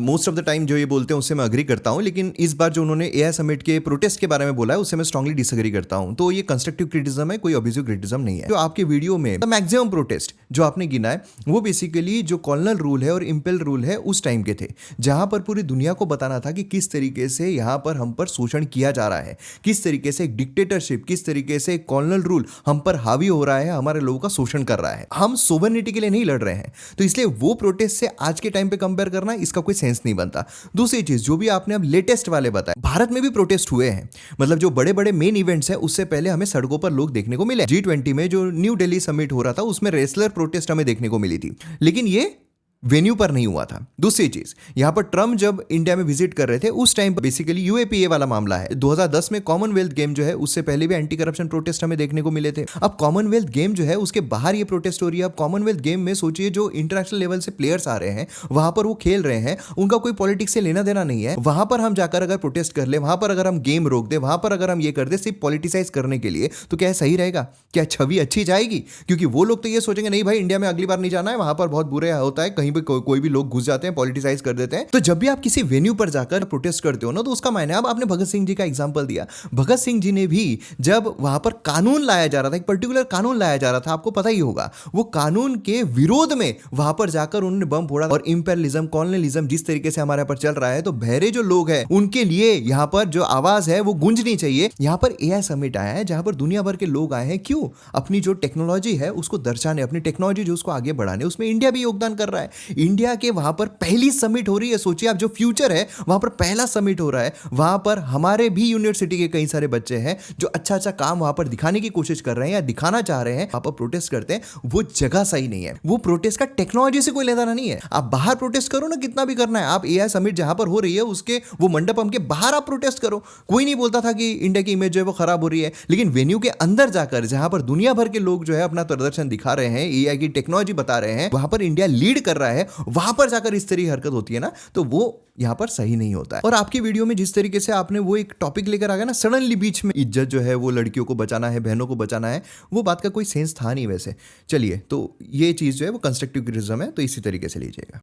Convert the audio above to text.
Most of the time जो ये बोलते हैं उससे मैं अग्री करता हूं, लेकिन इस बार जो उन्होंने एआई समिट के प्रोटेस्ट के बारे में बोला है उससे मैं स्ट्रांगली डिसएग्री करता हूं। तो ये कंस्ट्रक्टिव क्रिटिसिज्म है, कोई अब्यूजिव क्रिटिसिज्म नहीं है। जो आपके वीडियो में मैक्सिमम प्रोटेस्ट जो आपने गिना है वो बेसिकली जो कॉलोनल रूल है और इंपेल रूल है उस टाइम के थे, जहां पर पूरी दुनिया को बताना था कि किस तरीके से यहाँ पर हम पर शोषण किया जा रहा है, किस तरीके से एक डिक्टेटरशिप, किस तरीके से एक कॉलोनल रूल हम पर हावी हो रहा है, हमारे लोगों का शोषण कर रहा है। हम सोवरेनिटी के लिए नहीं लड़ रहे हैं, तो इसलिए वो प्रोटेस्ट से आज के टाइम पे कंपेयर करना इसका कोई सेंस नहीं बनता। दूसरी चीज जो भी आपने अब लेटेस्ट वाले बताए, भारत में भी प्रोटेस्ट हुए हैं, मतलब जो बड़े बड़े मेन इवेंट्स हैं उससे पहले हमें सड़कों पर लोग देखने को मिले। G20 में जो न्यू दिल्ली समिट हो रहा था उसमें रेसलर प्रोटेस्ट हमें देखने को मिली थी, लेकिन ये वेन्यू पर नहीं हुआ था। दूसरी चीज, यहां पर ट्रम्प जब इंडिया में विजिट कर रहे थे उस टाइम पर बेसिकली यूएपीए वाला मामला है। 2010 में कॉमनवेल्थ गेम जो है उससे पहले भी एंटी करप्शन प्रोटेस्ट हमें देखने को मिले थे। अब कॉमनवेल्थ गेम जो है उसके बाहर ये प्रोटेस्ट हो रही है। अब कॉमनवेल्थ गेम में सोचिए जो इंटरनेशनल लेवल से प्लेयर्स आ रहे हैं, वहां पर वो खेल रहे हैं, उनका कोई पॉलिटिक्स से लेना देना नहीं है। वहां पर हम जाकर अगर प्रोटेस्ट कर ले, वहां पर अगर हम गेम रोक दे, वहां पर अगर हम ये कर दे सिर्फ पॉलिटिसाइज करने के लिए, तो क्या सही रहेगा? क्या छवि अच्छी जाएगी? क्योंकि वो लोग तो ये सोचेंगे नहीं भाई इंडिया में अगली बार नहीं जाना है, वहां पर बहुत बुरे होता है, कहीं पर कोई भी लोग घुस जाते हैं, पॉलिटिसाइज कर देते हैं। तो जब भी आप किसी वेन्यू पर जाकर प्रोटेस्ट करते हो ना, तो उसका मायने, अब आपने भगत सिंह जी का एग्जांपल दिया, भगत सिंह जी ने भी जब वहां पर कानून लाया जा रहा था, एक पर्टिकुलर कानून लाया जा रहा था, आपको पता ही होगा, वो कानून के विरोध में वहां पर जाकर उन्होंने बम फोड़ा। और इंपेरियलिज्म, कॉलोनियलिज्म जिस तरीके से हमारे पर चल रहा है, तो बहरे जो लोग हैं उनके लिए यहां पर जो आवाज है वो गूंजनी चाहिए। यहां पर एआई समिट आया है जहां पर दुनिया भर के लोग आए हैं, क्यों? अपनी जो टेक्नोलॉजी है उसको दर्शाने, अपनी टेक्नोलॉजी जो उसको आगे बढ़ाने, उसमें इंडिया भी योगदान कर रहा है। इंडिया के वहां पर पहली समिट हो रही है, सोचिए आप, जो फ्यूचर है वहां पर पहला समिट हो रहा है। वहां पर हमारे भी यूनिवर्सिटी के कई सारे बच्चे हैं जो अच्छा अच्छा काम वहां पर दिखाने की कोशिश कर रहे हैं या दिखाना चाह रहे हैं, वहां पर प्रोटेस्ट करते हैं। वो जगह सही नहीं है, वो प्रोटेस्ट का टेक्नोलॉजी से कोई लेना नहीं है। आप बाहर प्रोटेस्ट करो ना, कितना भी करना है, आप एआई समिट जहां पर हो रही है उसके वो मंडपम के बाहर आप प्रोटेस्ट करो। कोई नहीं बोलता था कि इंडिया की इमेज जो है वो खराब हो रही है, लेकिन वेन्यू के अंदर जाकर जहां पर दुनिया भर के लोग जो है अपना प्रदर्शन दिखा रहे हैं, एआई की टेक्नोलॉजी बता रहे हैं, वहां पर इंडिया लीड कर रहा है, वहां पर जाकर इस तरह हरकत होती है ना, तो वो यहां पर सही नहीं होता है। और आपकी वीडियो में जिस तरीके से आपने वो एक टॉपिक लेकर आ गया ना, सडनली बीच में इज्जत जो है वो लड़कियों को बचाना है, बहनों को बचाना है, वो बात का कोई सेंस था नहीं वैसे। चलिए, तो ये चीज जो है वो कंस्ट्रक्टिव क्रिटिसिज्म है, तो इसी तरीके से लीजिएगा।